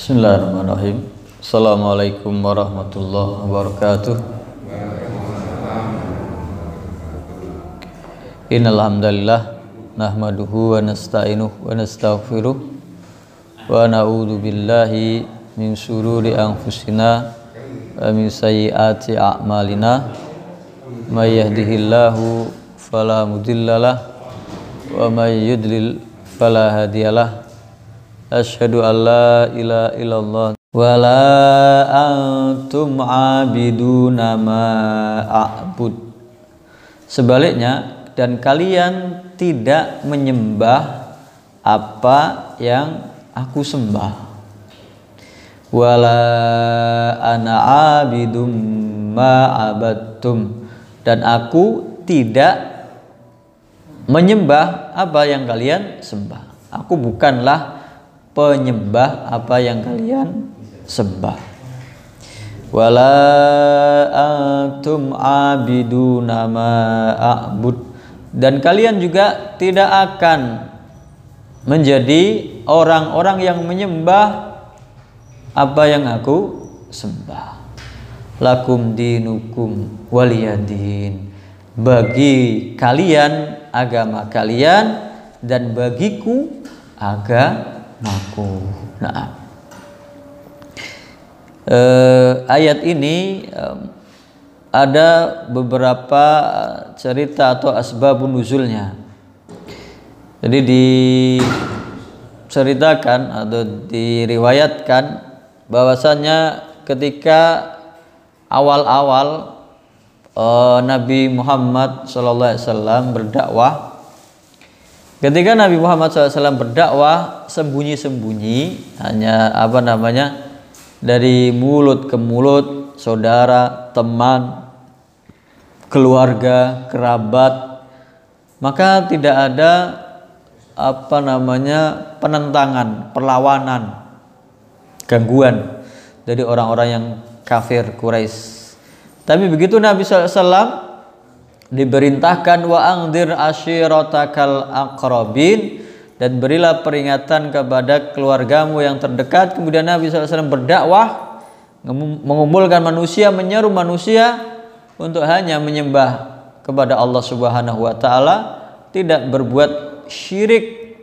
Bismillahirrahmanirrahim. Assalamualaikum warahmatullahi wabarakatuh. Innal hamdalillah nahmaduhu wa nasta'inuhu wa nastaghfiruh wa na'udzu billahi min syururi anfusina wa min sayyiati a'malina. May yahdihillahu fala mudhillalah wa may yudlil fala hadiyalah. Asyhadu an la ilaha illallah wa la antum abiduna ma a'bud. Sebaliknya, dan kalian tidak menyembah apa yang aku sembah. Wala ana abidum ma abattum, dan aku tidak menyembah apa yang kalian sembah. Aku bukanlah penyembah apa yang kalian sembah. Wala antum abiduna ma a'bud, dan kalian juga tidak akan menjadi orang-orang yang menyembah apa yang aku sembah. Lakum dinukum waliyadin, bagi kalian agama kalian dan bagiku agamaku. Nah, ayat ini ada beberapa cerita atau asbabun nuzulnya. Jadi diceritakan atau diriwayatkan bahwasanya ketika awal-awal Nabi Muhammad SAW berdakwah, ketika Nabi Muhammad SAW berdakwah sembunyi-sembunyi, hanya dari mulut ke mulut, saudara, teman, keluarga, kerabat, maka tidak ada penentangan, perlawanan, gangguan dari orang-orang yang kafir Quraisy. Tapi begitu Nabi SAW diperintahkan wa angdir ashiratakal aqrabin, dan berilah peringatan kepada keluargamu yang terdekat. Kemudian Nabi SAW berdakwah, mengumpulkan manusia, menyeru manusia untuk hanya menyembah kepada Allah Subhanahu wa Ta'ala, tidak berbuat syirik,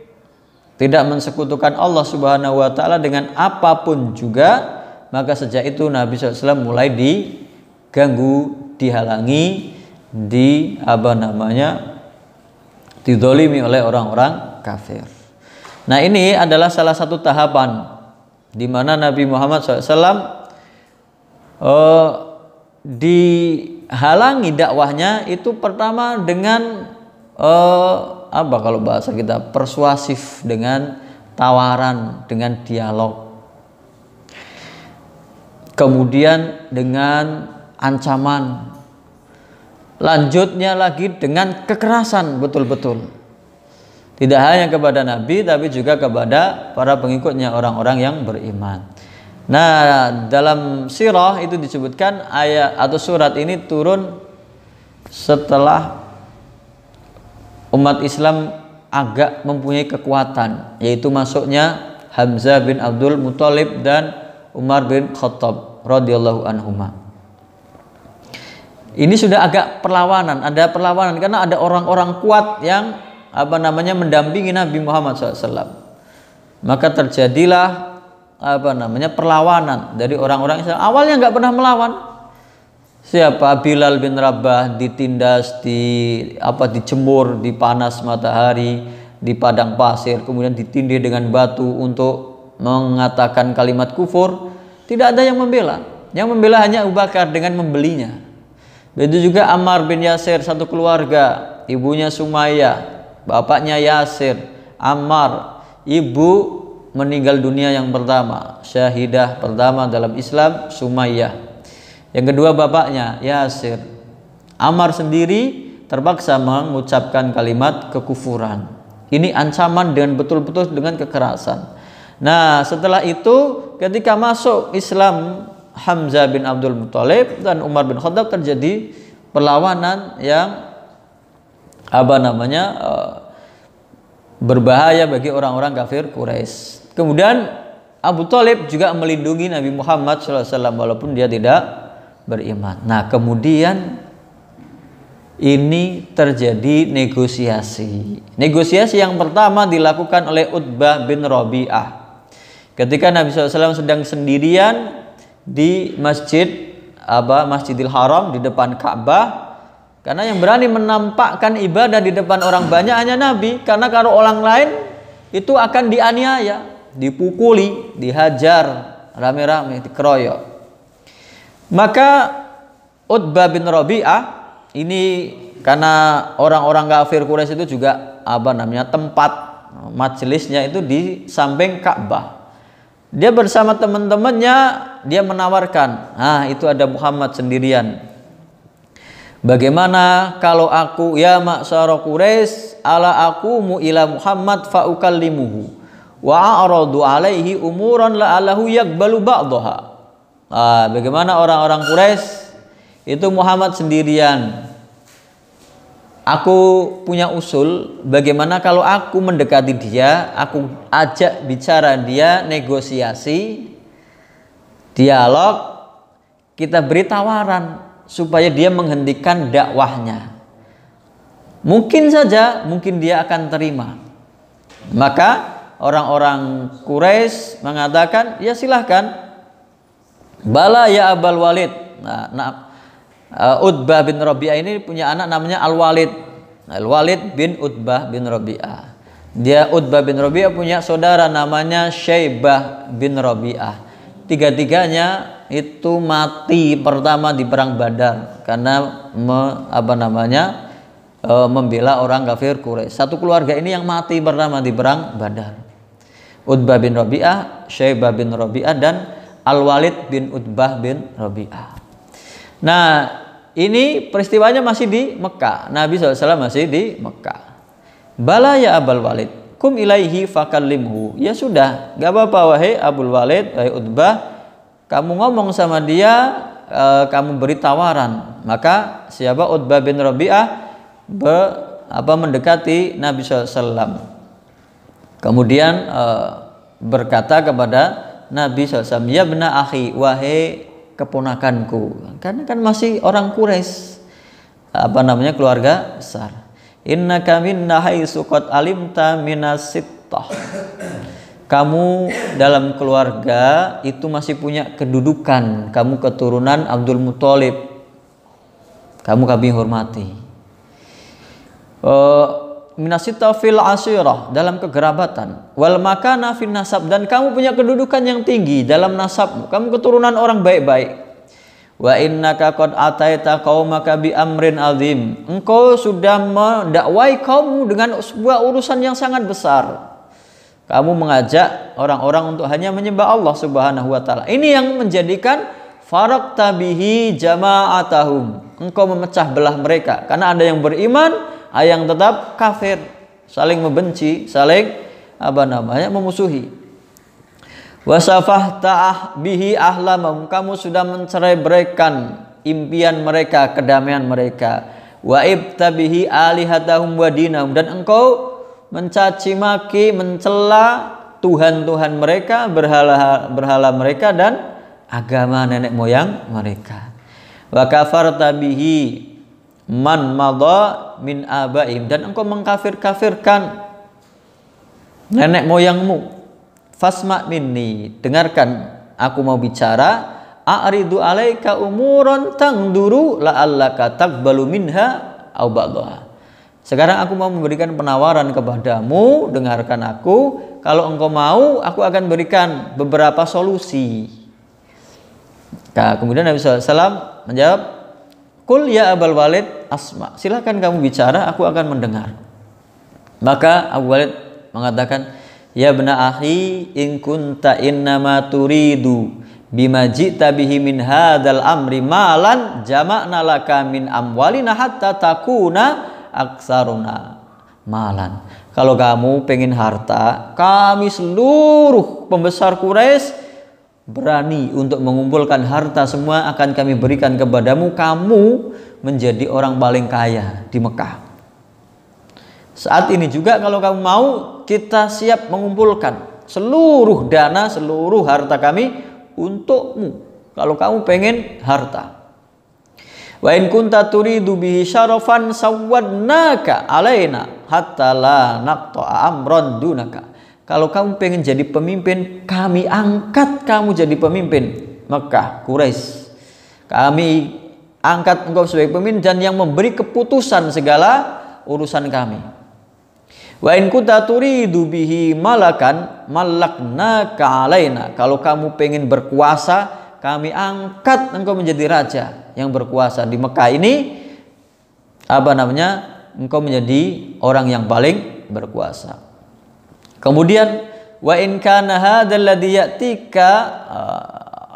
tidak mensekutukan Allah Subhanahu wa Ta'ala dengan apapun juga. Maka sejak itu Nabi SAW mulai diganggu, dihalangi, didolimi oleh orang-orang kafir. Nah, ini adalah salah satu tahapan di mana Nabi Muhammad SAW dihalangi dakwahnya itu pertama dengan kalau bahasa kita persuasif, dengan tawaran, dengan dialog. Kemudian dengan ancaman. Lanjutnya lagi dengan kekerasan betul-betul. Tidak hanya kepada Nabi, tapi juga kepada para pengikutnya, orang-orang yang beriman. Nah, dalam sirah itu disebutkan ayat atau surat ini turun setelah umat Islam agak mempunyai kekuatan, yaitu masuknya Hamzah bin Abdul Muthalib dan Umar bin Khattab radhiyallahu anhuma. Ini sudah agak perlawanan, ada perlawanan karena ada orang-orang kuat yang mendampingi Nabi Muhammad SAW. Maka terjadilah perlawanan dari orang-orang Islam. Awalnya nggak pernah melawan. Siapa? Bilal bin Rabah ditindas, dijemur di panas matahari, di padang pasir, kemudian ditindih dengan batu untuk mengatakan kalimat kufur. Tidak ada yang membela. Yang membela hanya Abu Bakar dengan membelinya. Begitu juga Ammar bin Yasir, satu keluarga, ibunya Sumayyah, bapaknya Yasir. Ammar, ibu meninggal dunia yang pertama, syahidah pertama dalam Islam, Sumayyah. Yang kedua bapaknya Yasir. Ammar sendiri terpaksa mengucapkan kalimat kekufuran. Ini ancaman dengan betul-betul dengan kekerasan. Nah, setelah itu ketika masuk Islam Hamzah bin Abdul Muthalib dan Umar bin Khattab, terjadi perlawanan yang berbahaya bagi orang-orang kafir Quraisy. Kemudian Abu Thalib juga melindungi Nabi Muhammad SAW walaupun dia tidak beriman. Nah, kemudian ini terjadi negosiasi. Negosiasi yang pertama dilakukan oleh Utbah bin Rabi'ah. Ketika Nabi SAW sedang sendirian di Masjidil Haram di depan Ka'bah, karena yang berani menampakkan ibadah di depan orang banyak hanya Nabi, karena kalau orang lain itu akan dianiaya, dipukuli, dihajar rame-rame, dikeroyok. Maka Utbah bin Rabi'ah ini, karena orang-orang kafir Quraisy itu juga tempat majelisnya itu di samping Ka'bah. Dia bersama teman-temannya, dia menawarkan, itu ada Muhammad sendirian. Bagaimana kalau aku, ya ma'syara Quraisy, ala aqumu ila Muhammad fa ukallimuhu wa a'radu alaihi umuran la'allahu yaqbalu ba'daha. Bagaimana orang-orang Quraisy, itu Muhammad sendirian. Aku punya usul, bagaimana kalau aku mendekati dia, aku ajak bicara dia, negosiasi, dialog, kita beri tawaran supaya dia menghentikan dakwahnya. Mungkin saja, mungkin dia akan terima. Maka orang-orang Quraisy mengatakan, ya silahkan. Bala ya Abul Walid. Utbah bin Rabi'ah ini punya anak namanya Al-Walid. Al-Walid bin Utbah bin Rabi'ah. Utbah bin Rabi'ah punya saudara namanya Syaibah bin Rabi'ah. Tiga-tiganya itu mati pertama di perang Badar karena membela orang kafir Quraisy. Satu keluarga ini yang mati pertama di perang Badar. Utbah bin Rabi'ah, Syaibah bin Rabi'ah, dan Al-Walid bin Utbah bin Rabi'ah. Nah, ini peristiwanya masih di Mekah. Nabi SAW masih di Mekah. Bala ya Abul Walid, kum ilaihi fakallimhu. Ya sudah, gak apa-apa wahai Abul Walid, wahai Utbah, kamu ngomong sama dia, kamu beri tawaran. Maka siapa Utbah bin Rabi'ah mendekati Nabi SAW. Kemudian berkata kepada Nabi SAW, ya bena akhi, wahai keponakanku, karena kan masih orang Quraisy, keluarga besar. Innaka minna haitsu qad alimta minasittah. Kamu dalam keluarga itu masih punya kedudukan, kamu keturunan Abdul Muthalib, kamu kami hormati. Minasittah fil ashirah, dalam kegerabatan, wal makana fin nasab, dan kamu punya kedudukan yang tinggi dalam nasabmu, kamu keturunan orang baik-baik. Wa innaka qad ataita qaumaka bi amrin azim, engkau sudah mendakwai kaummu dengan sebuah urusan yang sangat besar. Kamu mengajak orang-orang untuk hanya menyembah Allah Subhanahu wa taala. Ini yang menjadikan faraqta bihi jama'atahum, engkau memecah belah mereka karena ada yang beriman, ada yang tetap kafir, saling membenci, saling memusuhi. Wasafahta bihi ahlamahum, kamu sudah mencerai-beraikan impian mereka, kedamaian mereka. Wa ibta bihi alihatahum wa dinahum, dan engkau mencaci maki, mencela tuhan-tuhan mereka, berhala mereka, dan agama nenek moyang mereka. Wa kafarta bihi man madha min abaihim, dan engkau mengkafir-kafirkan nenek moyangmu. Fasma minni, dengarkan aku mau bicara. A'ridu alaika umuran tangduru la'allaka taqbalu minha aw ba'daha. Sekarang aku mau memberikan penawaran kepadamu, dengarkan aku. Kalau engkau mau, aku akan berikan beberapa solusi. Nah, kemudian Nabi SAW menjawab, Qul ya Abul Walid asma, silakan kamu bicara, aku akan mendengar. Maka Abu Walid mengatakan, ya bena akhi, in kunta innama turidu bima ji'ta bihi min hadzal amri malan jama'na laka min amwalina hatta takuna aksaruna malan. Kalau kamu pengen harta, kami seluruh pembesar Quraisy berani untuk mengumpulkan harta, semua akan kami berikan kepadamu, kamu menjadi orang paling kaya di Mekah. Saat ini juga kalau kamu mau, kita siap mengumpulkan. seluruh dana, seluruh harta kami untukmu. Kalau kamu pengen harta. Wa in kunta turidu bihi syarafan sawwadnaka alaina hatta la naqta'a amran dunaka. Kalau kamu pengen jadi pemimpin, kami angkat kamu jadi pemimpin Mekah, Quraisy. Kami angkat engkau sebagai pemimpin dan yang memberi keputusan segala urusan kami. Wa in kunta turidu bihi malakan malaknaka alaina. Kalau kamu pengen berkuasa, kami angkat engkau menjadi raja yang berkuasa di Mekah ini. Engkau menjadi orang yang paling berkuasa. Kemudian wa in kana hadzal ladzi ya'tika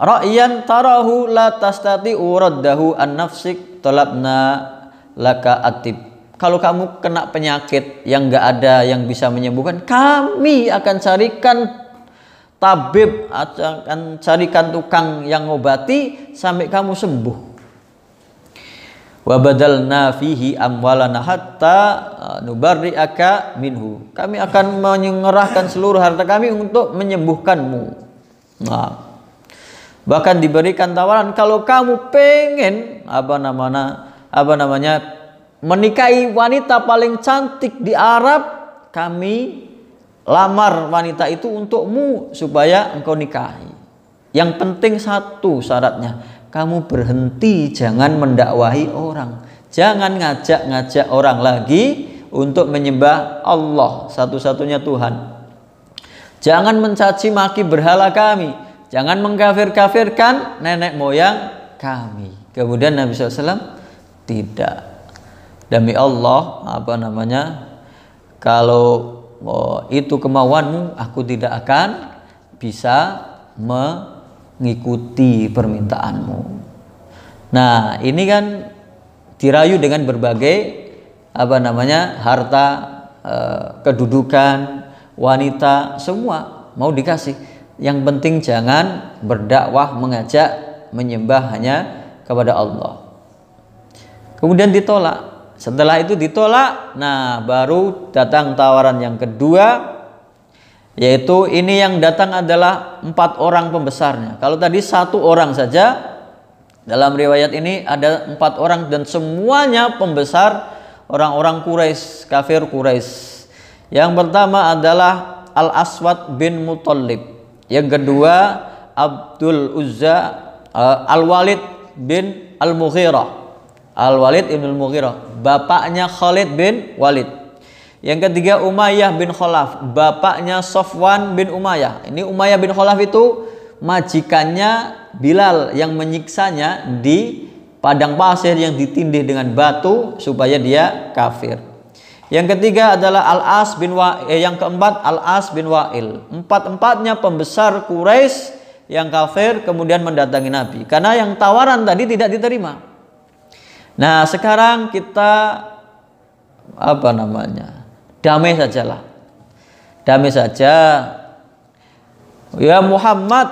ra'yan tarahu la tastati'u raddahu an nafsik talabna laka atib. Kalau kamu kena penyakit yang enggak ada yang bisa menyembuhkan, kami akan carikan tabib, akan carikan tukang yang ngobati sampai kamu sembuh. Wa badalna fihi amwalana hatta nubarri'aka minhu. Kami akan mengerahkan seluruh harta kami untuk menyembuhkanmu. Nah, bahkan diberikan tawaran kalau kamu pengen menikahi wanita paling cantik di Arab, kami lamar wanita itu untukmu supaya engkau nikahi. Yang penting satu syaratnya, kamu berhenti jangan mendakwahi orang. Jangan ngajak-ngajak orang lagi untuk menyembah Allah satu-satunya Tuhan. Jangan mencaci maki berhala kami. Jangan mengkafir-kafirkan nenek moyang kami. Kemudian Nabi SAW tidak. Demi Allah, kalau itu kemauanmu, aku tidak akan bisa mengikuti permintaanmu. Nah, ini kan dirayu dengan berbagai harta, kedudukan, wanita, semua mau dikasih. Yang penting jangan berdakwah, mengajak menyembah hanya kepada Allah. Kemudian ditolak. Setelah itu ditolak, nah baru datang tawaran yang kedua, yaitu ini yang datang adalah 4 orang pembesarnya. Kalau tadi 1 orang saja, dalam riwayat ini ada 4 orang dan semuanya pembesar orang-orang Quraisy, kafir Quraisy. Yang pertama adalah Al-Aswad bin Muttalib. Yang kedua Abdul Uzza, Al-Walid bin Al-Mughirah. Al-Walid ibn Al-Mughirah, bapaknya Khalid bin Walid. Yang ketiga Umayyah bin Khalaf, bapaknya Safwan bin Umayyah. Ini Umayyah bin Khalaf itu majikannya Bilal yang menyiksanya di padang pasir yang ditindih dengan batu supaya dia kafir. Yang ketiga adalah Al-As bin Wa'il, yang keempat Al-As bin Wa'il. Empat-empatnya pembesar Quraisy yang kafir kemudian mendatangi Nabi karena yang tawaran tadi tidak diterima. Nah, sekarang kita damai sajalah. Damai saja. Ya Muhammad,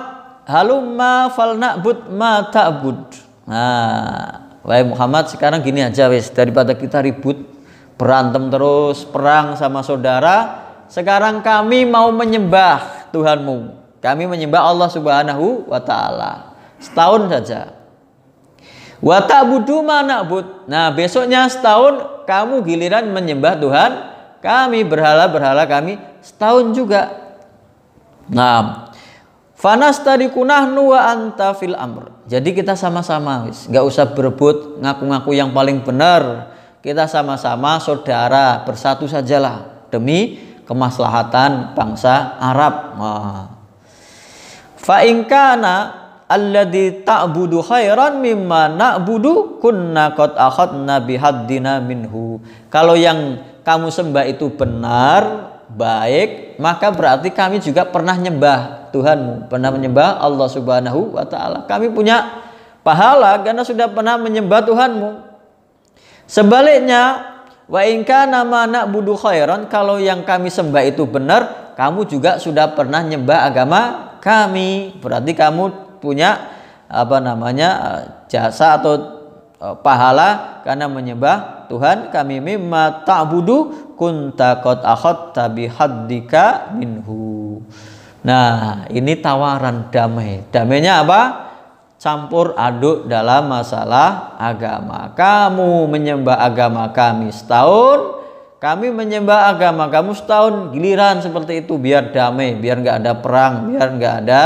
halumma falna'bud ma ta'bud. Nah, wahai Muhammad, sekarang gini aja wis, daripada kita ribut, berantem terus, perang sama saudara, sekarang kami mau menyembah Tuhanmu. Kami menyembah Allah Subhanahu wa taala. Setahun saja. Wa ta'budu ma na'bud. Nah, besoknya setahun kamu giliran menyembah Tuhan kami, berhala-berhala kami setahun juga. Nah, fanastariku nahnu wa anta fil amr. Jadi kita sama-sama wis, enggak usah berebut ngaku-ngaku yang paling benar. Kita sama-sama saudara, bersatu sajalah demi kemaslahatan bangsa Arab. Fa in kana alladzi ta'budu khairan mimma na'budu kunna qad akhadna bihaddina minhu. Kalau yang kamu sembah itu benar, baik, maka berarti kami juga pernah nyembah Tuhanmu, pernah menyembah Allah Subhanahu wa taala. Kami punya pahala karena sudah pernah menyembah Tuhanmu. Sebaliknya, wa in kana ma na'budu khairan, kalau yang kami sembah itu benar, kamu juga sudah pernah nyembah agama kami. Berarti kamu punya jasa atau pahala karena menyembah Tuhan kami. Mimma ta'budu kunta qad akhadta bihaddika minhu. Nah, ini tawaran damai. Damainya apa? Campur aduk dalam masalah agama. Kamu menyembah agama kami setahun, kami menyembah agama kamu setahun. Giliran seperti itu biar damai, biar nggak ada perang, biar nggak ada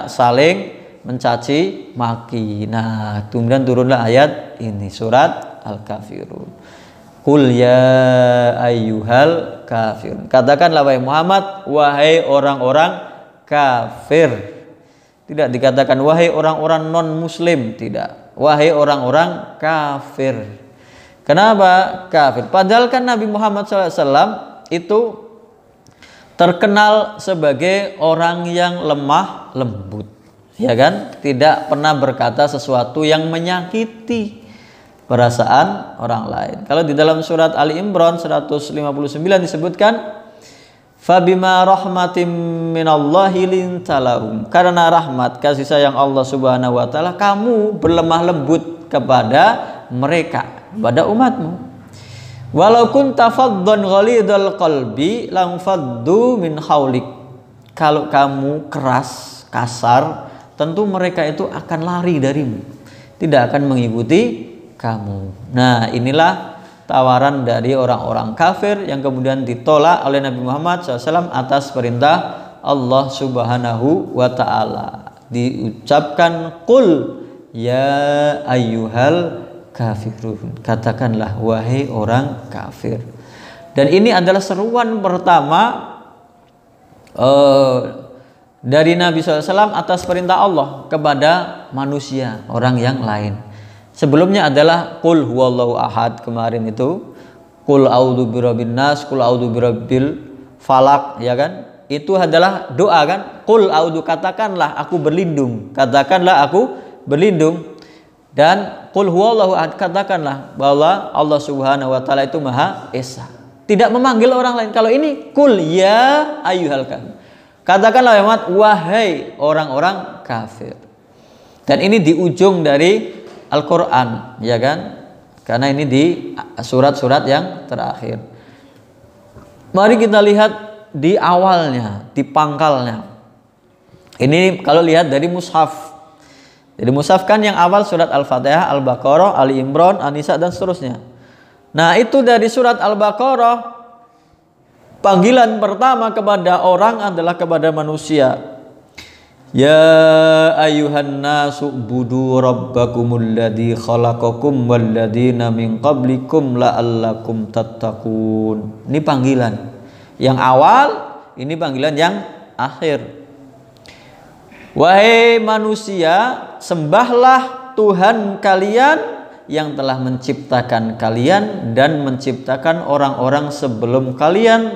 saling mencaci maki. Nah, kemudian turunlah ayat ini, surat Al-Kafirun. Qul ya ayyuhal kafirun. Katakanlah wahai Muhammad, wahai orang-orang kafir. Tidak dikatakan wahai orang-orang non muslim, tidak. Wahai orang-orang kafir. Kenapa kafir? Padahal kan Nabi Muhammad SAW itu terkenal sebagai orang yang lemah lembut, ya kan? Tidak pernah berkata sesuatu yang menyakiti perasaan orang lain. Kalau di dalam surat Ali Imran 159 disebutkan, fabima rahmatim minallahi lintalahum. Karena rahmat kasih sayang Allah Subhanahu wa taala, kamu berlemah lembut kepada mereka, kepada umatmu. Walau kunta faddan ghalidhal qalbi lam faddu min haulik. Kalau kamu keras, kasar, tentu mereka itu akan lari darimu, tidak akan mengikuti kamu. Nah, inilah tawaran dari orang-orang kafir yang kemudian ditolak oleh Nabi Muhammad SAW atas perintah Allah Subhanahu wa ta'ala. Diucapkan qul ya ayyuhal kafirun. Katakanlah wahai orang kafir. Dan ini adalah seruan pertama dari Nabi SAW atas perintah Allah kepada manusia, orang yang lain. Sebelumnya adalah qul huwallahu ahad, kemarin itu qul a'udzu birabbin nas, qul a'udzu birabbil falak, ya kan? Itu adalah doa kan? Qul a'udzu, katakanlah aku berlindung, katakanlah aku berlindung. Dan qul huwallahu ahad, katakanlah bahwa Allah Subhanahu wa taala itu Maha Esa. Tidak memanggil orang lain. Kalau ini qul ya ayyuhal kafir. Katakanlah wahai orang-orang kafir. Dan ini di ujung dari Al-Quran, ya kan? Karena ini di surat-surat yang terakhir. Mari kita lihat di awalnya, di pangkalnya. Ini kalau lihat dari mushaf. Jadi mushaf kan yang awal surat Al-Fatihah, Al-Baqarah, Ali Imran, An-Nisa dan seterusnya. Nah, itu dari surat Al-Baqarah, panggilan pertama kepada orang adalah kepada manusia. Ya ayyuhan nasu budu rabbakumul ladzi khalaqakum walladzina min qablikum la'allakum tattaqun. Ini panggilan yang awal, ini panggilan yang akhir. Wahai manusia, sembahlah Tuhan kalian yang telah menciptakan kalian dan menciptakan orang-orang sebelum kalian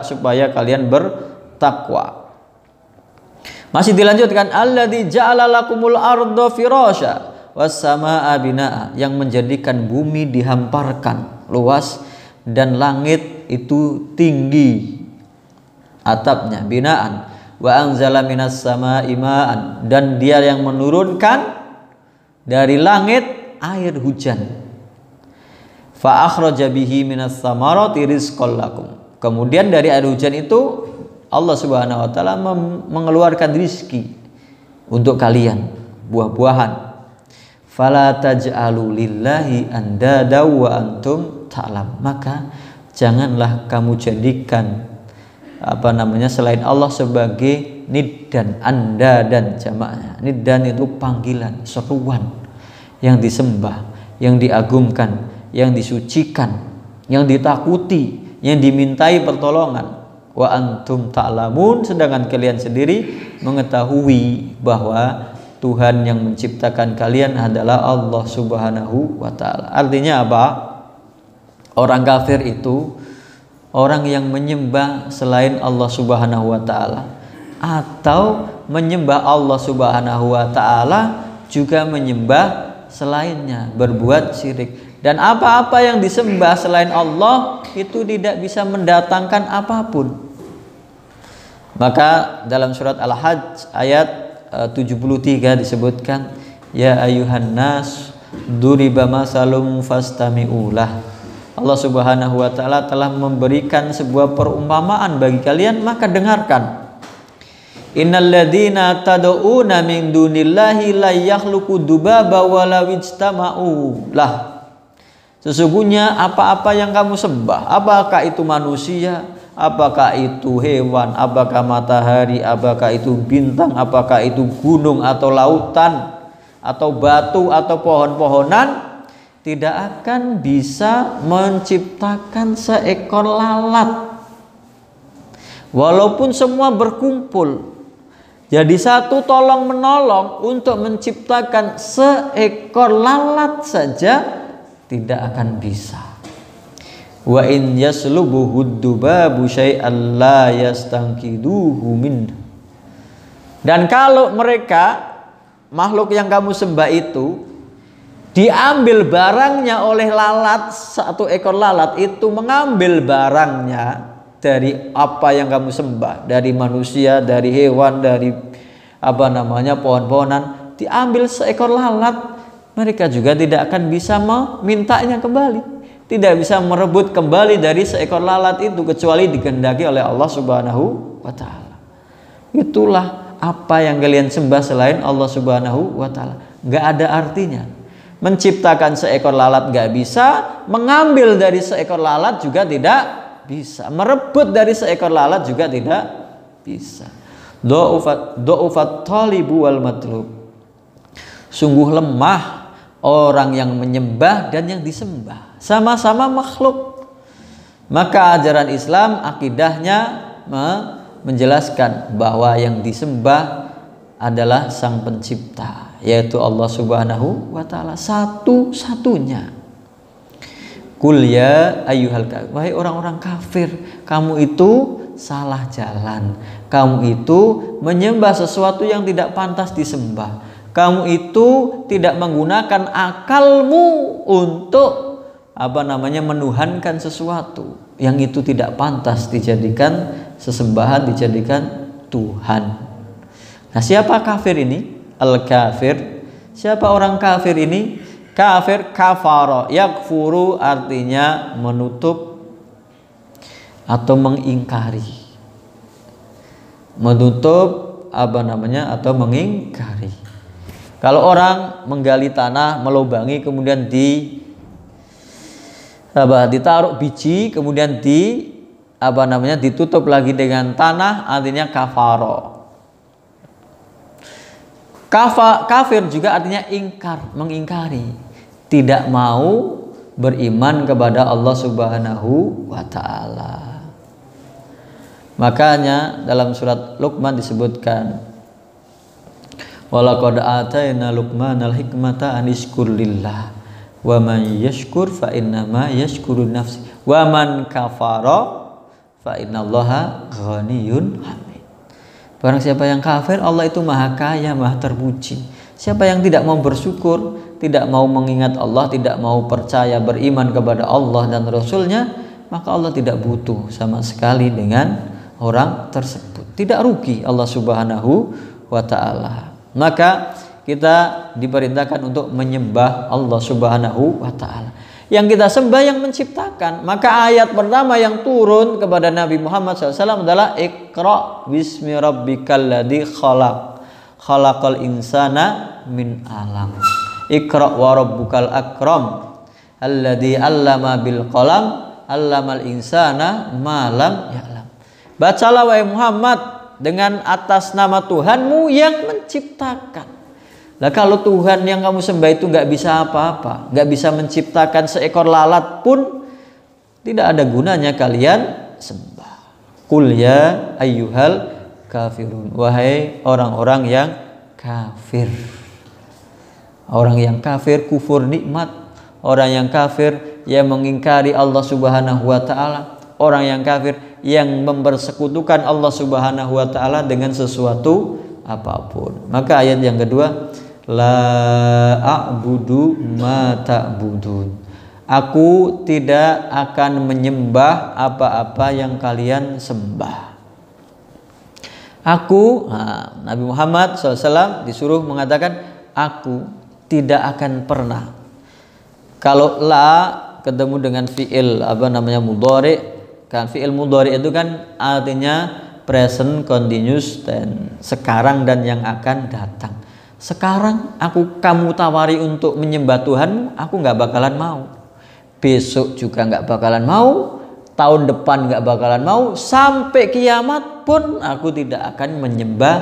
supaya kalian bertakwa. Masih dilanjutkan, alladzi ja'ala lakumul arda firasya was samaa'a binaa'a, yang menjadikan bumi dihamparkan luas dan langit itu tinggi atapnya, binaan. Wa anzala minas samaa'i ma'an, dan dia yang menurunkan dari langit air hujan. Fa akhraja bihi minas samarati rizqan lakum. Kemudian dari air hujan itu Allah Subhanahu wa taala mengeluarkan rizki untuk kalian, buah-buahan. Fala taj'alu lillahi andada wa antum ta'lam. Maka janganlah kamu jadikan selain Allah sebagai niddan, anda dan jamaknya. Niddan itu panggilan, seruan yang disembah, yang diagungkan, yang disucikan, yang ditakuti, yang dimintai pertolongan. Wa antum ta'lamun, sedangkan kalian sendiri mengetahui bahwa Tuhan yang menciptakan kalian adalah Allah Subhanahu wa ta'ala. Artinya apa? Orang kafir itu orang yang menyembah selain Allah Subhanahu wa ta'ala, atau menyembah Allah Subhanahu wa ta'ala juga menyembah selainnya, berbuat syirik. Dan apa-apa yang disembah selain Allah itu tidak bisa mendatangkan apapun. Maka dalam surat Al-Hajj ayat 73 disebutkan, ya ayuhan nas duriba masalum fastami'ulah. Allah Subhanahu wa ta'ala telah memberikan sebuah perumpamaan bagi kalian, maka dengarkan. Innalladzina tad'una min dunillahi la yakhluqu dzubaba walau ijtama'u lah. Sesungguhnya apa-apa yang kamu sembah, apakah itu manusia, apakah itu hewan, apakah matahari, apakah itu bintang, apakah itu gunung atau lautan, atau batu atau pohon-pohonan, tidak akan bisa menciptakan seekor lalat. Walaupun semua berkumpul jadi satu tolong menolong untuk menciptakan seekor lalat saja tidak akan bisa. Wa in yaslubuhu dubabu syai'an la yastanqiduhu min. Dan kalau mereka makhluk yang kamu sembah itu diambil barangnya oleh lalat, satu ekor lalat itu mengambil barangnya dari apa yang kamu sembah, dari manusia, dari hewan, dari pohon-pohonan, diambil seekor lalat, mereka juga tidak akan bisa memintanya kembali, tidak bisa merebut kembali dari seekor lalat itu kecuali dikehendaki oleh Allah Subhanahu wa taala. Itulah apa yang kalian sembah selain Allah Subhanahu wa taala, nggak ada artinya. Menciptakan seekor lalat nggak bisa, mengambil dari seekor lalat juga tidak bisa, merebut dari seekor lalat juga tidak bisa. Do'ufat talibu wal matlub. Sungguh lemah orang yang menyembah dan yang disembah, sama-sama makhluk. Maka ajaran Islam akidahnya menjelaskan bahwa yang disembah adalah Sang Pencipta, yaitu Allah Subhanahu wa taala, satu-satunya. Qul ya ayyuhal kafir, wahai orang-orang kafir, kamu itu salah jalan. Kamu itu menyembah sesuatu yang tidak pantas disembah. Kamu itu tidak menggunakan akalmu untuk menuhankan sesuatu yang itu tidak pantas dijadikan sesembahan, dijadikan Tuhan. Nah, siapa kafir ini? Al-kafir. Siapa orang kafir ini? Kafir, kafara, yakfuru artinya menutup atau mengingkari. Menutup atau mengingkari. Kalau orang menggali tanah, melubangi, kemudian ditaruh biji, kemudian ditutup lagi dengan tanah, artinya kafara. Kafir juga artinya ingkar, mengingkari, tidak mau beriman kepada Allah Subhanahu wa taala. Makanya dalam surat Luqman disebutkan, walaqad atayna Luqmanal hikmata anishkur lillah wa man yashkur fa innama yashkuru nafsi wa man kafara fa innallaha ghaniyyun hamid. Barang siapa yang kafir, Allah itu maha kaya, maha terpuji. Siapa yang tidak mau bersyukur, tidak mau mengingat Allah, tidak mau percaya, beriman kepada Allah dan Rasulnya, maka Allah tidak butuh sama sekali dengan orang tersebut. Tidak rugi Allah Subhanahu wa ta'ala. Maka kita diperintahkan untuk menyembah Allah Subhanahu wa ta'ala. Yang kita sembah yang menciptakan. Maka ayat pertama yang turun kepada Nabi Muhammad SAW adalah Iqra bismi rabbikal ladzi khalaq, khalaqal insana min alam. Iqra wa rabbukal akram alladzi 'allama bil qalam 'allamal insana ma lam ya'lam. Bacalah wahai Muhammad dengan atas nama Tuhanmu yang menciptakan. Nah, kalau Tuhan yang kamu sembah itu nggak bisa apa-apa, nggak bisa menciptakan seekor lalat pun, tidak ada gunanya kalian sembah. Qul ya ayyuhal kafirun, wahai orang-orang yang kafir. Orang yang kafir kufur nikmat, orang yang kafir yang mengingkari Allah Subhanahu wa taala, orang yang kafir yang mempersekutukan Allah Subhanahu wa taala dengan sesuatu apapun. Maka ayat yang kedua, la a'budu ma ta'budun. Aku tidak akan menyembah apa-apa yang kalian sembah. Nabi Muhammad SAW disuruh mengatakan, aku tidak akan pernah. Kalau la ketemu dengan fi'il mudhari, kan fi'il mudhari itu kan artinya present continuous dan sekarang dan yang akan datang. Sekarang kamu tawari untuk menyembah Tuhanmu, aku nggak bakalan mau. Besok juga nggak bakalan mau. Tahun depan nggak bakalan mau. Sampai kiamat pun aku tidak akan menyembah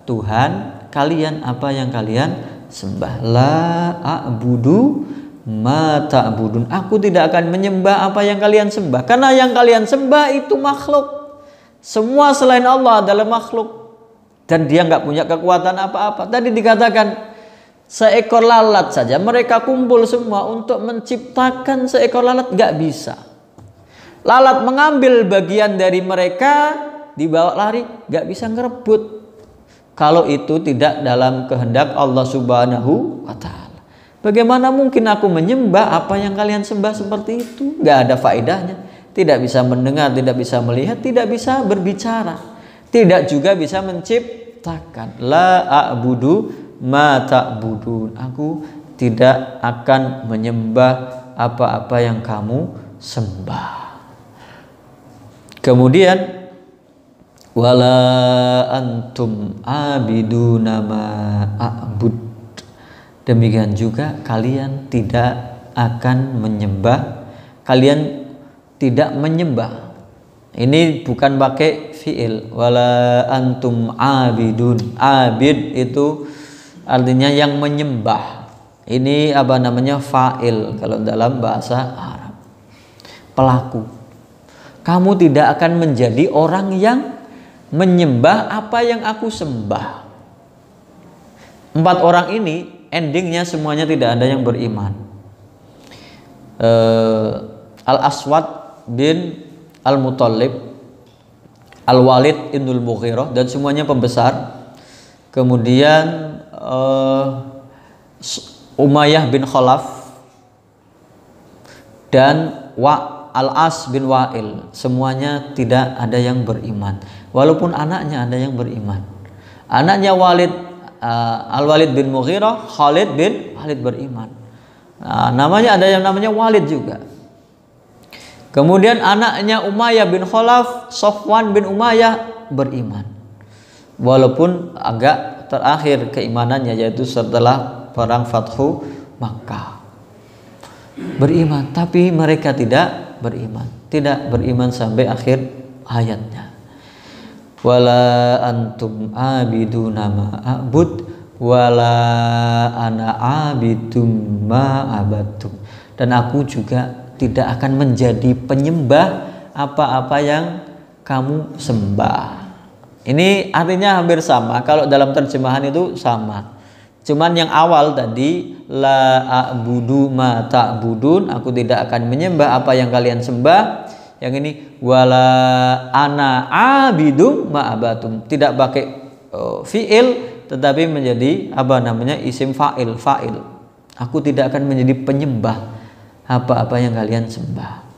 Tuhan kalian apa yang kalian sembah. La a'budu ma ta'budun. Aku tidak akan menyembah apa yang kalian sembah. Karena yang kalian sembah itu makhluk. Semua selain Allah adalah makhluk. Dan dia nggak punya kekuatan apa-apa. Tadi dikatakan seekor lalat saja mereka kumpul semua untuk menciptakan seekor lalat, nggak bisa. Lalat mengambil bagian dari mereka, dibawa lari, nggak bisa ngerebut. Kalau itu tidak dalam kehendak Allah Subhanahu wa Ta'ala. Bagaimana mungkin aku menyembah apa yang kalian sembah seperti itu? Nggak ada faedahnya. Tidak bisa mendengar, tidak bisa melihat, tidak bisa berbicara. Tidak juga bisa menciptakan. La a'budu ma ta'budun. Aku tidak akan menyembah apa-apa yang kamu sembah. Kemudian wala antum abiduna ma a'bud. Demikian juga kalian tidak akan menyembah, kalian tidak menyembah. Ini bukan pakai fiil. Wala antum abidun. Abid itu artinya yang menyembah. Ini apa namanya? Fa'il kalau dalam bahasa Arab. Pelaku. Kamu tidak akan menjadi orang yang menyembah apa yang aku sembah. 4 orang ini endingnya semuanya tidak ada yang beriman. Al-Aswad bin Al-Muttalib, Al-Walid Ibnul Mughirah, dan semuanya pembesar. Kemudian Umayyah bin Khalaf dan Al-As bin Wa'il, semuanya tidak ada yang beriman. Walaupun anaknya ada yang beriman. Anaknya Al-Walid bin Mughirah, Khalid bin Walid beriman. Namanya ada yang namanya Walid juga. Kemudian anaknya Umayyah bin Khalaf, Safwan bin Umayyah beriman. Walaupun agak terakhir keimanannya, yaitu setelah perang Fathu Makkah. Beriman, tapi mereka tidak beriman. Tidak beriman sampai akhir ayatnya. Wala antum abiduna ma a'bud wala ana abidum ma abattum. Dan aku juga tidak akan menjadi penyembah apa-apa yang kamu sembah. Ini artinya hampir sama. Kalau dalam terjemahan itu sama. Cuman yang awal tadi la a'budu ma ta'budun, aku tidak akan menyembah apa yang kalian sembah. Yang ini wala ana abidum ma abatum. Tidak pakai fiil tetapi menjadi apa namanya? Isim fa'il. Aku tidak akan menjadi penyembah apa-apa yang kalian sembah.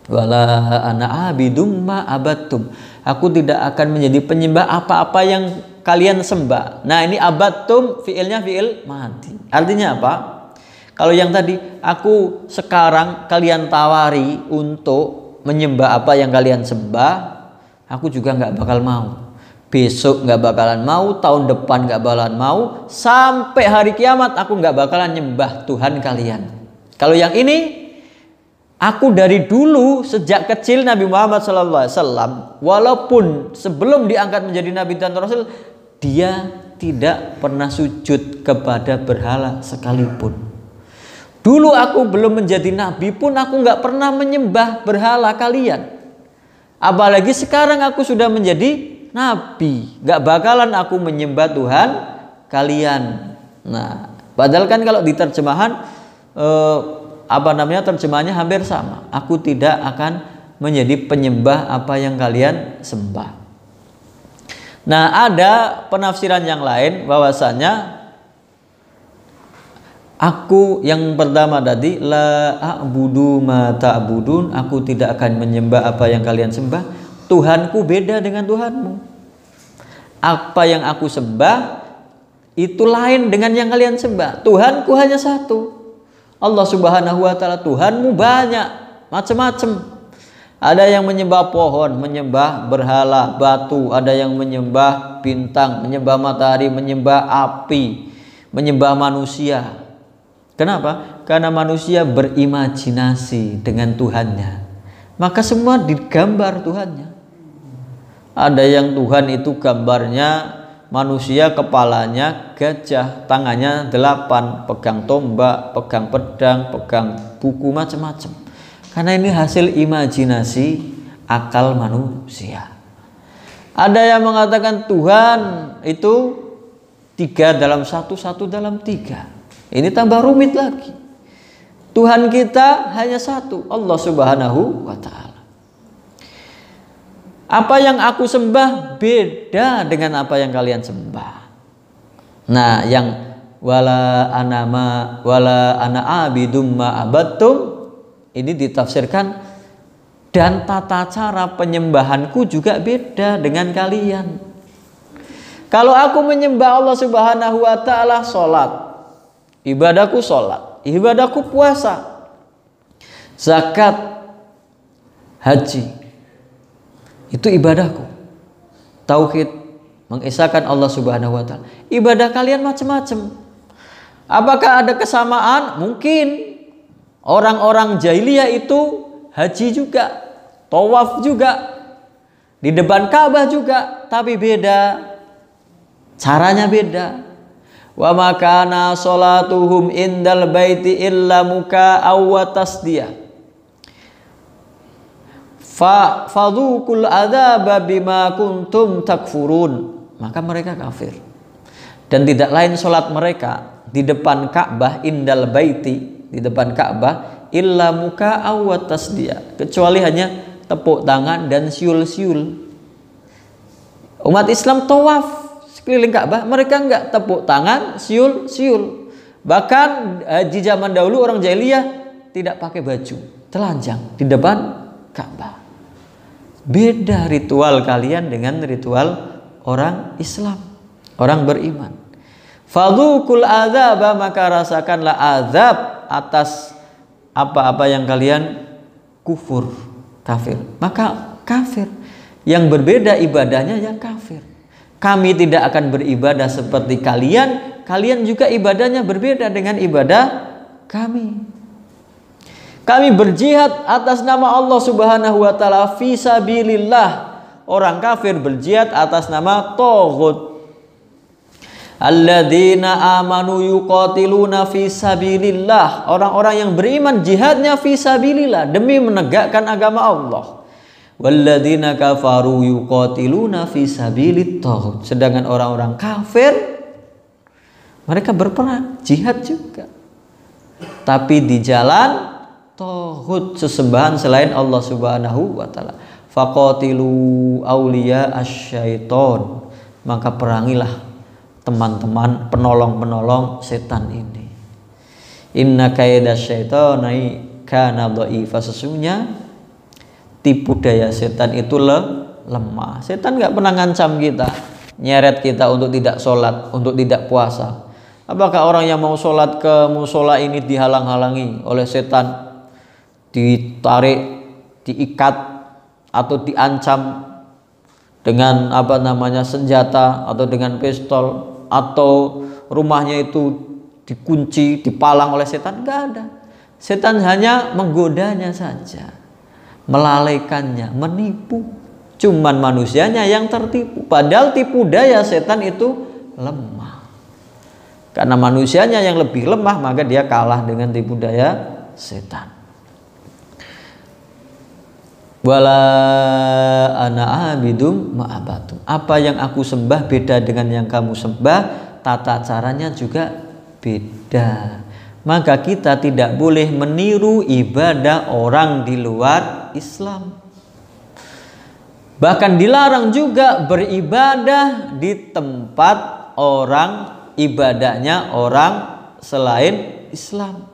Wala ana abidum ma abattum. Aku tidak akan menjadi penyembah apa-apa yang kalian sembah. Nah, ini abattum fiilnya fiil madi. Artinya apa? Kalau yang tadi aku sekarang kalian tawari untuk menyembah apa yang kalian sembah, aku juga nggak bakal mau. Besok nggak bakalan mau, tahun depan nggak bakalan mau, sampai hari kiamat aku nggak bakalan nyembah Tuhan kalian. Kalau yang ini, aku dari dulu sejak kecil Nabi Muhammad SAW, walaupun sebelum diangkat menjadi Nabi dan Rasul, dia tidak pernah sujud kepada berhala sekalipun. Dulu aku belum menjadi Nabi pun aku nggak pernah menyembah berhala kalian. Apalagi sekarang aku sudah menjadi Nabi, nggak bakalan aku menyembah Tuhan kalian. Nah, padahal kan kalau di terjemahan terjemahannya hampir sama. Aku tidak akan menjadi penyembah apa yang kalian sembah. Nah, ada penafsiran yang lain bahwasanya aku yang pertama tadi la a'budu ma ta'budun, aku tidak akan menyembah apa yang kalian sembah. Tuhanku beda dengan Tuhanmu. Apa yang aku sembah itu lain dengan yang kalian sembah. Tuhanku hanya satu. Allah Subhanahu wa Ta'ala. Tuhanmu banyak, macam-macam. Ada yang menyembah pohon, menyembah berhala, batu, ada yang menyembah bintang, menyembah matahari, menyembah api, menyembah manusia. Kenapa? Karena manusia berimajinasi dengan Tuhannya. Maka semua digambar Tuhannya. Ada yang Tuhan itu gambarnya manusia, kepalanya gajah, tangannya 8, pegang tombak, pegang pedang, pegang buku, macam-macam. Karena ini hasil imajinasi akal manusia. Ada yang mengatakan Tuhan itu 3 dalam 1, 1 dalam 3. Ini tambah rumit lagi. Tuhan kita hanya satu, Allah Subhanahu wa ta'ala. Apa yang aku sembah beda dengan apa yang kalian sembah. Nah, yang wala ana abidum ma abattum, ini ditafsirkan dan tata cara penyembahanku juga beda dengan kalian. Kalau aku menyembah Allah Subhanahu wa ta'ala, salat, ibadahku salat, ibadahku puasa, zakat, haji, itu ibadahku. Tauhid, mengesahkan Allah Subhanahu wa ta'ala. Ibadah kalian macam-macam. Apakah ada kesamaan? Mungkin. Orang-orang jahiliyah itu haji juga, tawaf juga, di depan Ka'bah juga, tapi beda. Caranya beda. Wa makana sholatuhum indal baiti illa muka'aw wa tasdiyah. Fadhuqul adzaba bima kuntum takfurun. Maka mereka kafir. Dan tidak lain sholat mereka di depan Ka'bah, indal baiti, di depan Ka'bah, illa muka'aw wa tasdiyah, kecuali hanya tepuk tangan dan siul-siul. Umat Islam tawaf sekeliling Ka'bah, mereka enggak tepuk tangan, siul-siul. Bahkan di zaman dahulu orang jahiliyah tidak pakai baju, telanjang di depan Ka'bah. Beda ritual kalian dengan ritual orang Islam, orang beriman. Fadhuqul adzaba, maka rasakanlah azab atas apa-apa yang kalian kufur, kafir. Maka kafir yang berbeda ibadahnya yang kafir. Kami tidak akan beribadah seperti kalian, kalian juga ibadahnya berbeda dengan ibadah kami. Kami berjihad atas nama Allah Subhanahu wa ta'ala fi sabilillah. Orang kafir berjihad atas nama taghut. Alladzina amanu yuqatiluna fi sabilillah. Orang-orang yang beriman jihadnya fi sabilillah, demi menegakkan agama Allah. Walladzina kafaru yuqatiluna fi sabilit taghut. Sedangkan orang-orang kafir mereka berperang, jihad juga, tapi di jalan taghut, sesembahan selain Allah Subhanahu wa ta'ala. Faqatilu awliya asyaiton, maka perangilah teman-teman penolong-penolong setan ini. Inna kaida syaitani kana dhaifa, sesungguhnya tipu daya setan itu lemah. Setan nggak pernah ngancam kita, nyeret kita untuk tidak sholat, untuk tidak puasa. Apakah orang yang mau sholat ke musola ini dihalang-halangi oleh setan, ditarik, diikat, atau diancam dengan senjata atau dengan pistol, atau rumahnya itu dikunci, dipalang oleh setan? Enggak ada. Setan hanya menggodanya saja, melalaikannya, menipu. Cuman manusianya yang tertipu. Padahal tipu daya setan itu lemah. Karena manusianya yang lebih lemah, maka dia kalah dengan tipu daya setan. Wala ana abidum ma'abatum. Apa yang aku sembah beda dengan yang kamu sembah, tata caranya juga beda. Maka kita tidak boleh meniru ibadah orang di luar Islam. Bahkan dilarang juga beribadah di tempat orang ibadahnya orang selain Islam.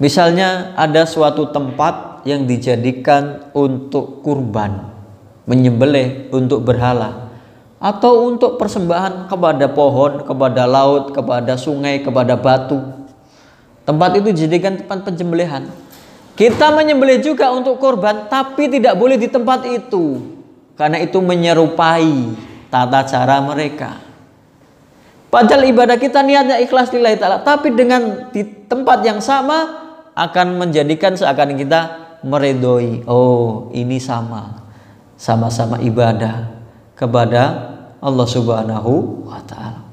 Misalnya ada suatu tempat yang dijadikan untuk kurban, menyembelih untuk berhala, atau untuk persembahan kepada pohon, kepada laut, kepada sungai, kepada batu. Tempat itu dijadikan tempat penyembelihan. Kita menyembelih juga untuk kurban, tapi tidak boleh di tempat itu, karena itu menyerupai tata cara mereka. Padahal ibadah kita niatnya ikhlas lillahi ta'ala, tapi dengan di tempat yang sama akan menjadikan seakan kita meridhoi. Oh, ini sama-sama ibadah kepada Allah Subhanahu wa ta'ala.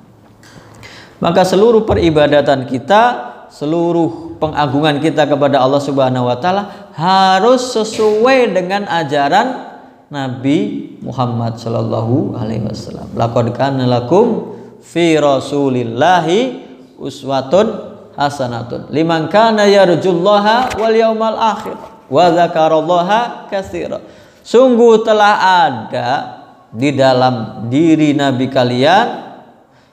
Maka seluruh peribadatan kita, seluruh pengagungan kita kepada Allah Subhanahu wa ta'ala harus sesuai dengan ajaran Nabi Muhammad sallallahu alaihi wasallam. Laqad kana lakum fi rasulillahi uswatun hasanatun liman kana yarjullaha wal yaumal akhir wa dzakarallaha katsira. Sungguh telah ada di dalam diri Nabi kalian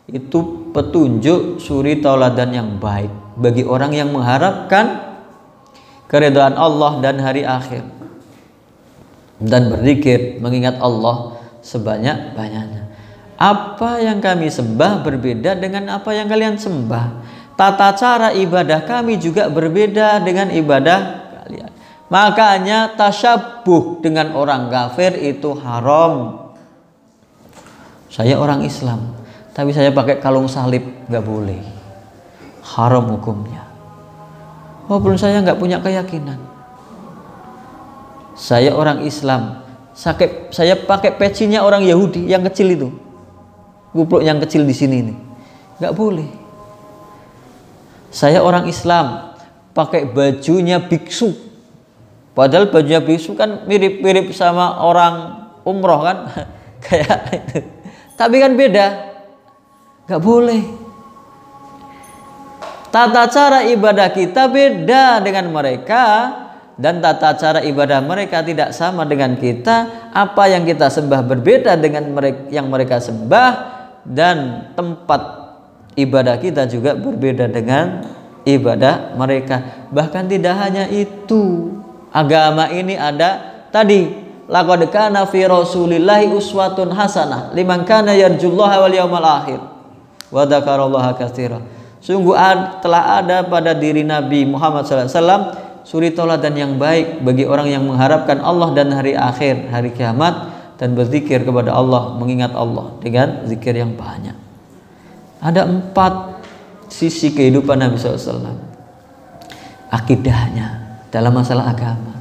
itu petunjuk suri tauladan yang baik bagi orang yang mengharapkan keridhaan Allah dan hari akhir, dan berzikir mengingat Allah sebanyak-banyaknya. Apa yang kami sembah berbeda dengan apa yang kalian sembah. Tata cara ibadah kami juga berbeda dengan ibadah kalian. Makanya tasyabuh dengan orang kafir itu haram. Saya orang Islam, tapi saya pakai kalung salib, nggak boleh. Haram hukumnya. Walaupun saya nggak punya keyakinan. Saya orang Islam, saya pakai pecinya orang Yahudi yang kecil itu, kupluk yang kecil di sini ini, nggak boleh. Saya orang Islam, pakai bajunya biksu, padahal bajunya biksu kan mirip-mirip sama orang umroh kan, kayak itu. Tapi kan beda, nggak boleh. Tata cara ibadah kita beda dengan mereka, dan tata cara ibadah mereka tidak sama dengan kita. Apa yang kita sembah berbeda dengan yang mereka sembah, dan tempat ibadah kita juga berbeda dengan ibadah mereka. Bahkan tidak hanya itu, agama ini ada tadi, laqad kana fi rasulillahi uswatun hasanah liman kana yarjullaha wal yaumal akhir wa dzakarallaha katsira. Sungguh telah ada pada diri Nabi Muhammad SAW suri tauladan yang baik bagi orang yang mengharapkan Allah dan hari akhir, hari kiamat, dan berzikir kepada Allah, mengingat Allah dengan zikir yang banyak. Ada 4 sisi kehidupan Nabi SAW. Akidahnya dalam masalah agama.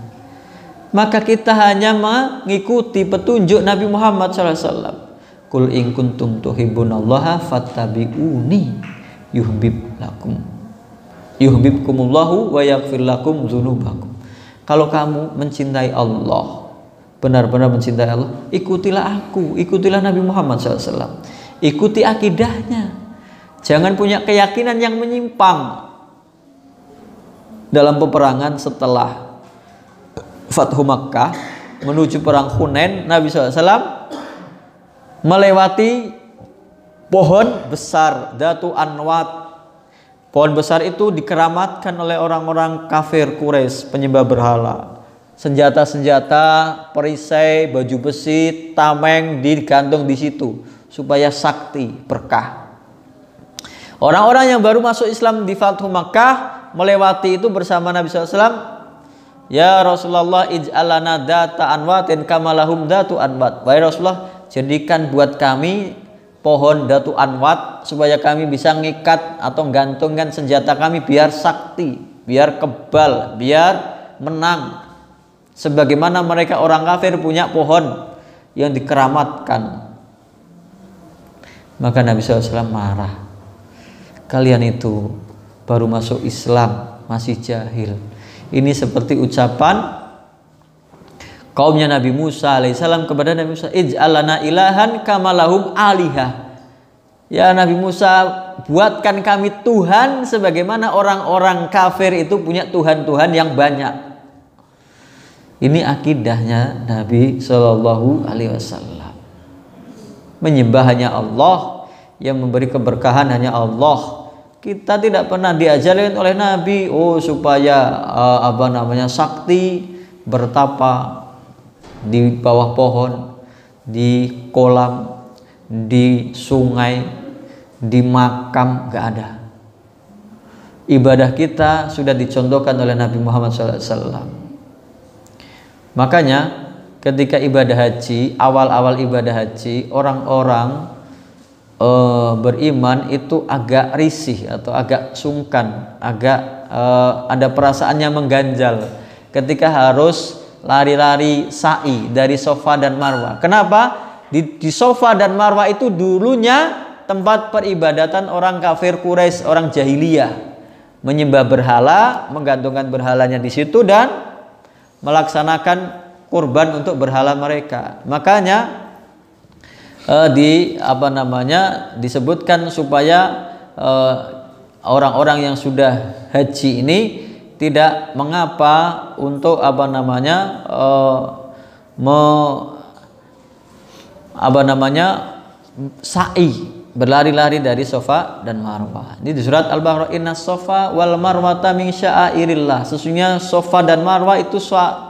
Maka kita hanya mengikuti petunjuk Nabi Muhammad SAW. Qul in kuntum tuhibbunallaha fattabi'uni yuhibbukumullahu wa yaghfir lakum dzunubakum. Kalau kamu mencintai Allah, benar-benar mencintai Allah, ikutilah aku, ikutilah Nabi Muhammad SAW. Ikuti akidahnya. Jangan punya keyakinan yang menyimpang. Dalam peperangan setelah Fathu Makkah menuju perang Hunain, Nabi SAW melewati pohon besar Datu Anwat. Pohon besar itu dikeramatkan oleh orang-orang kafir Quraisy, penyembah berhala. Senjata-senjata, perisai, baju besi, tameng digantung di situ supaya sakti, berkah. Orang-orang yang baru masuk Islam di Fathu Makkah melewati itu bersama Nabi SAW. Ya Rasulullah, ij'alana data anwatin kamalahum datu anwat. Wahai Rasulullah, jadikan buat kami pohon Datu Anwat supaya kami bisa ngikat atau gantungkan senjata kami biar sakti, biar kebal, biar menang. Sebagaimana mereka orang kafir punya pohon yang dikeramatkan. Maka Nabi SAW marah. Kalian itu baru masuk Islam, masih jahil. Ini seperti ucapan kaumnya Nabi Musa alaihissalam kepada Nabi Musa, ij'alana ilahan kamalahum alihah. Ya Nabi Musa, buatkan kami Tuhan sebagaimana orang-orang kafir itu punya Tuhan-Tuhan yang banyak. Ini akidahnya Nabi Shallallahu Alaihi Wasallam. Menyembah hanya Allah, yang memberi keberkahan hanya Allah. Kita tidak pernah diajarin oleh Nabi, supaya sakti, bertapa di bawah pohon, di kolam, di sungai, di makam, gak ada. ibadah kita sudah dicontohkan oleh Nabi Muhammad SAW. Makanya ketika ibadah haji, awal-awal ibadah haji, orang-orang beriman itu agak risih atau agak sungkan, agak ada perasaannya mengganjal ketika harus lari-lari sa'i dari Safa dan Marwah. Kenapa? Di Safa dan Marwah itu dulunya tempat peribadatan orang kafir Quraisy, orang jahiliyah, menyembah berhala, menggantungkan berhalanya di situ dan melaksanakan kurban untuk berhala mereka. Makanya disebutkan supaya orang-orang yang sudah haji ini tidak mengapa untuk sa'i, berlari-lari dari Safa dan Marwah. Ini di surat Al-Baqarah, innas Safa wal Marwata min sya'airillah. Sesungguhnya Safa dan Marwah itu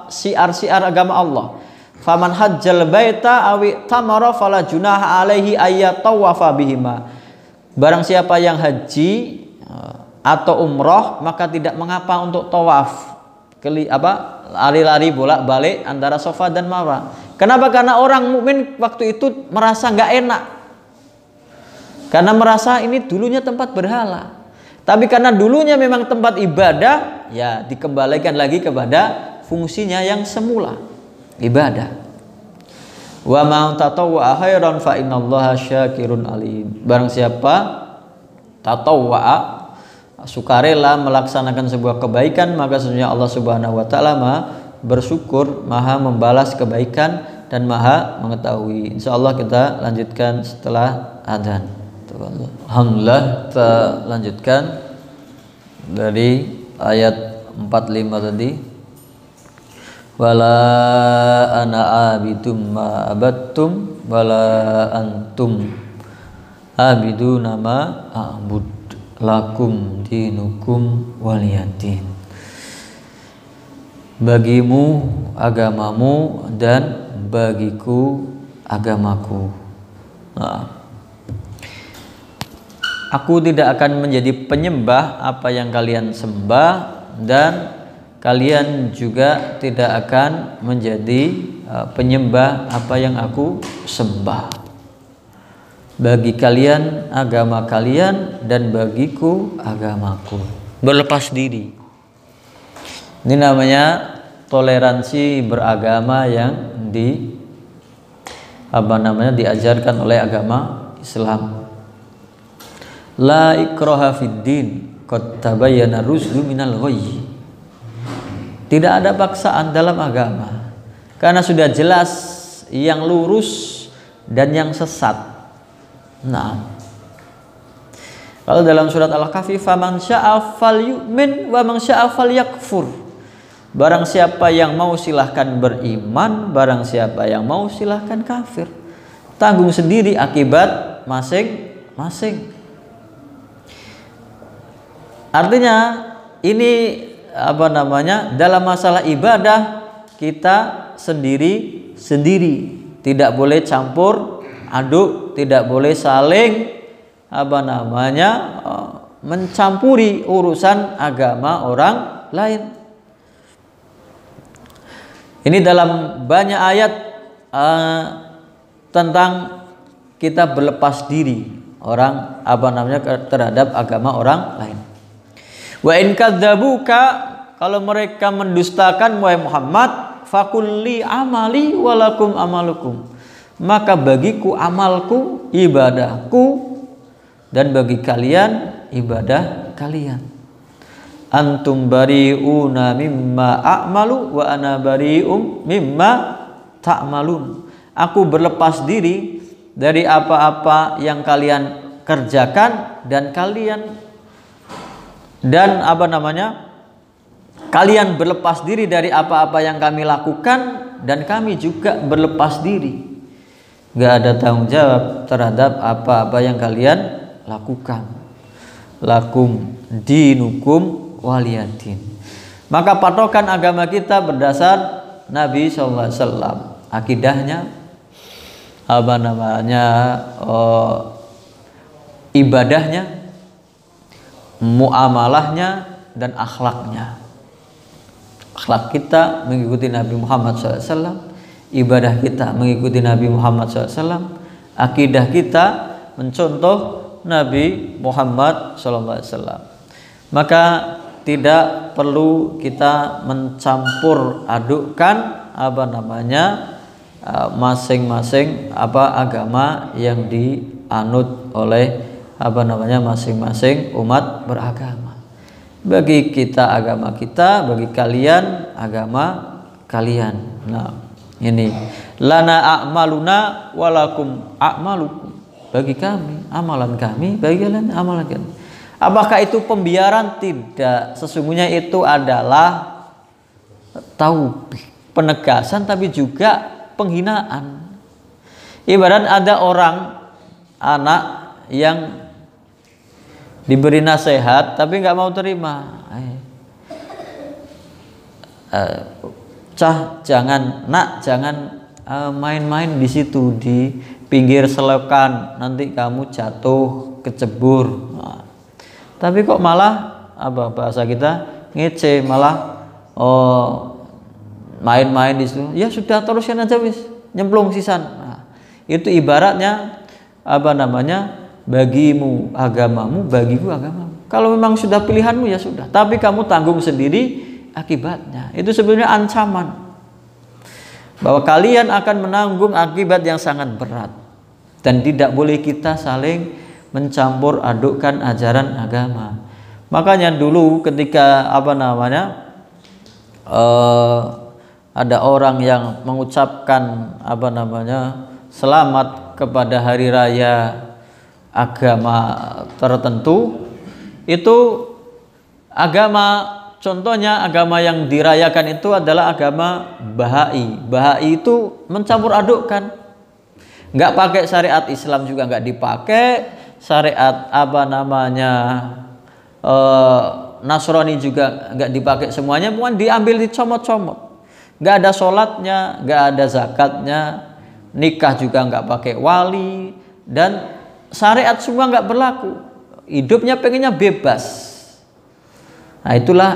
siar-siar agama Allah. Faman hajjal baita awi tamara fala junaha alaihi ayyatawafa bihima. Barang siapa yang haji atau umroh maka tidak mengapa untuk tawaf, lari-lari bolak-balik antara Safa dan Marwah. Kenapa? Karena orang mukmin waktu itu merasa nggak enak. Karena merasa ini dulunya tempat berhala. Tapi karena dulunya memang tempat ibadah, ya dikembalikan lagi kepada fungsinya yang semula, ibadah. Wa man tatawwa khairan fa innallaha syakirun alim. Barang siapa tatawwa, sukarela melaksanakan sebuah kebaikan, maka sesungguhnya Allah Subhanahu wa taala Maha bersyukur, Maha membalas kebaikan dan Maha mengetahui. Insyaallah kita lanjutkan setelah adzan. Alhamdulillah, kita lanjutkan dari ayat 45 tadi. Wala ana abidum ma abattum wala antum abiduna ma a'bud lakum dinukum waliyadin. Bagimu agamamu dan bagiku agamaku. Aku tidak akan menjadi penyembah apa yang kalian sembah, dan kalian juga tidak akan menjadi penyembah apa yang aku sembah. Bagi kalian agama kalian dan bagiku agamaku. Berlepas diri. Ini namanya toleransi beragama yang diajarkan oleh agama Islam. La ikraha fid din, qad tabayyana rusdu minal ghayy. Tidak ada paksaan dalam agama, karena sudah jelas yang lurus dan yang sesat. Nah, kalau dalam surat Al-Kahfi, faman syaa falyu'min wa man syaa falyakfur. Barang siapa yang mau silahkan beriman, barang siapa yang mau silahkan kafir. Tanggung sendiri akibat masing-masing. Artinya ini dalam masalah ibadah kita sendiri, tidak boleh campur aduk, tidak boleh saling mencampuri urusan agama orang lain. Ini dalam banyak ayat tentang kita berlepas diri terhadap agama orang lain. Wa in kadzabuka, kalau mereka mendustakan wahai Muhammad, fakulli amali walakum amalukum, maka bagiku amalku, ibadahku, dan bagi kalian ibadah kalian. Antum bari'una mimma a'malu wa ana bari'um mimma ta'malun. Aku berlepas diri dari apa-apa yang kalian kerjakan, dan kalian berlepas diri dari apa-apa yang kami lakukan, dan kami juga berlepas diri. Gak ada tanggung jawab terhadap apa-apa yang kalian lakukan. Lakum dinukum waliyadin. Maka patokan agama kita berdasar Nabi SAW, akidahnya, ibadahnya, muamalahnya dan akhlaknya. Akhlak kita mengikuti Nabi Muhammad SAW, ibadah kita mengikuti Nabi Muhammad SAW, akidah kita mencontoh Nabi Muhammad SAW. Maka tidak perlu kita mencampur adukkan masing-masing agama yang dianut oleh masing-masing umat beragama. Bagi kita agama kita, bagi kalian agama kalian. Nah, ini lana a'maluna walakum a'malukum. Bagi kami amalan kami, bagi kalian amalan kalian. Apakah itu pembiaran? Tidak. Sesungguhnya itu adalah penegasan tapi juga penghinaan. Ibarat ada anak yang diberi nasihat tapi nggak mau terima. Jangan main-main di situ di pinggir selokan, nanti kamu jatuh kecebur. Tapi kok malah bahasa kita ngece, malah main-main di situ. Ya sudah, teruskan aja wis, nyemplung sisan. Itu ibaratnya bagimu agamamu, bagiku agamamu. Kalau memang sudah pilihanmu ya sudah, tapi kamu tanggung sendiri akibatnya. Itu sebenarnya ancaman bahwa kalian akan menanggung akibat yang sangat berat, dan tidak boleh kita saling mencampur adukkan ajaran agama. Makanya dulu ketika ada orang yang mengucapkan selamat kepada hari raya agama tertentu, itu contohnya agama yang dirayakan itu adalah agama Bahai. Bahai itu mencampur adukkan, nggak pakai syariat Islam juga nggak dipakai, syariat Nasrani juga nggak dipakai semuanya, bukan diambil dicomot-comot. Nggak ada sholatnya, nggak ada zakatnya, nikah juga nggak pakai wali, dan syariat semua nggak berlaku. Hidupnya pengennya bebas. Nah, itulah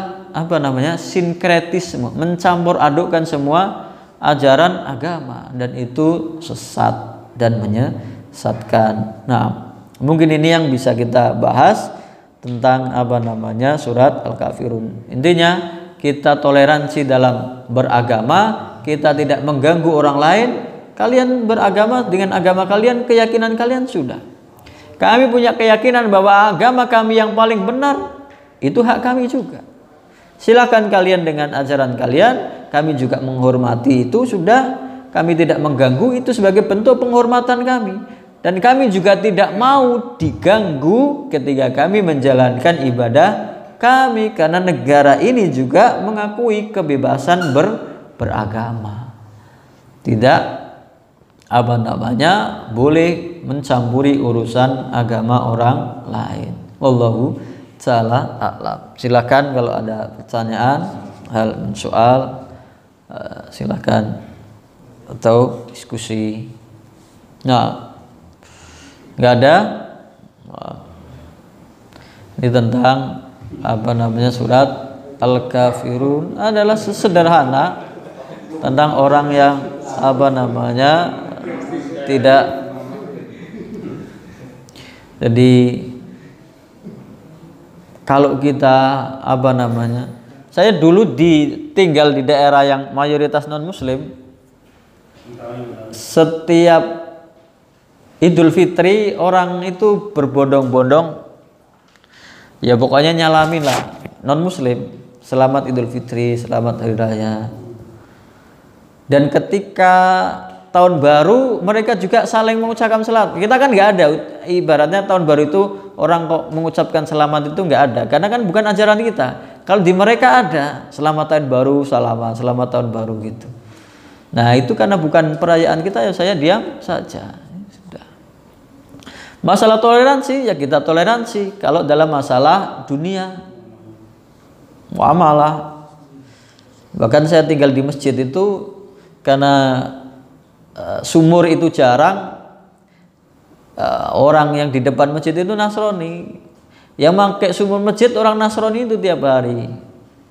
sinkretisme, mencampur adukkan semua ajaran agama, dan itu sesat dan menyesatkan. Nah, mungkin ini yang bisa kita bahas tentang surat Al-Kafirun. Intinya kita toleransi dalam beragama, kita tidak mengganggu orang lain. Kalian beragama dengan agama kalian, keyakinan kalian sudah. Kami punya keyakinan bahwa agama kami yang paling benar, itu hak kami juga. Silakan kalian dengan ajaran kalian, kami juga menghormati itu sudah. Kami tidak mengganggu, itu sebagai bentuk penghormatan kami. Dan kami juga tidak mau diganggu ketika kami menjalankan ibadah kami, karena negara ini juga mengakui kebebasan beragama. Tidak boleh mencampuri urusan agama orang lain. Wallahu ta'ala a'lam. Silakan kalau ada pertanyaan, soal, silakan, atau diskusi. Nah, nggak ada. Ini tentang surat Al-Kafirun adalah sesederhana tentang orang yang tidak. Jadi kalau kita saya dulu tinggal di daerah yang mayoritas non muslim, setiap Idul Fitri orang itu berbondong-bondong, ya pokoknya nyalamin lah non muslim, selamat Idul Fitri, selamat hari raya. Dan ketika tahun baru mereka juga saling mengucapkan selamat. Kita kan nggak ada, ibaratnya tahun baru itu orang kok mengucapkan selamat itu nggak ada, karena kan bukan ajaran kita. Kalau di mereka ada selamat tahun baru, selamat tahun baru gitu. Nah, itu karena bukan perayaan kita, ya saya diam saja. Sudah. Masalah toleransi ya kita toleransi kalau dalam masalah dunia, muamalah. Bahkan saya tinggal di masjid itu karena sumur itu jarang, orang yang di depan masjid itu Nasrani. Yang pakai sumur masjid orang Nasrani itu tiap hari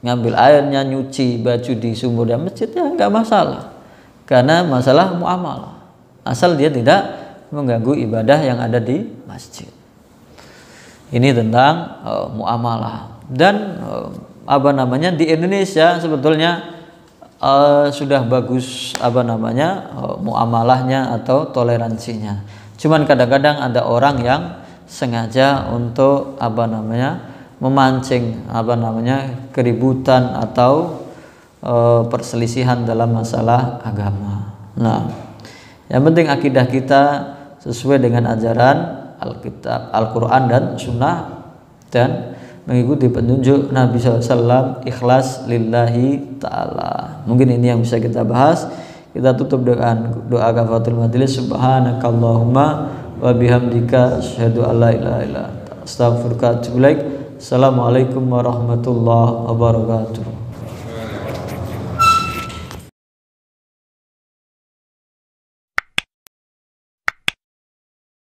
ngambil airnya, nyuci baju di sumur dan masjid, ya nggak masalah, karena masalah muamalah, asal dia tidak mengganggu ibadah yang ada di masjid. Ini tentang muamalah. Dan di Indonesia sebetulnya sudah bagus muamalahnya atau toleransinya. Cuman kadang-kadang ada orang yang sengaja untuk memancing keributan atau perselisihan dalam masalah agama. Nah, yang penting akidah kita sesuai dengan ajaran Alkitab, Al-Quran dan Sunnah, dan mengikuti petunjuk Nabi SAW, ikhlas lillahi ta'ala. Mungkin ini yang bisa kita bahas. Kita tutup dengan doa kafaratul majelis. Subhanakallahumma wa bihamdika asyhadu an la ilaha illa anta astaghfiruka wa atubu ilaik. Assalamualaikum warahmatullahi wabarakatuh.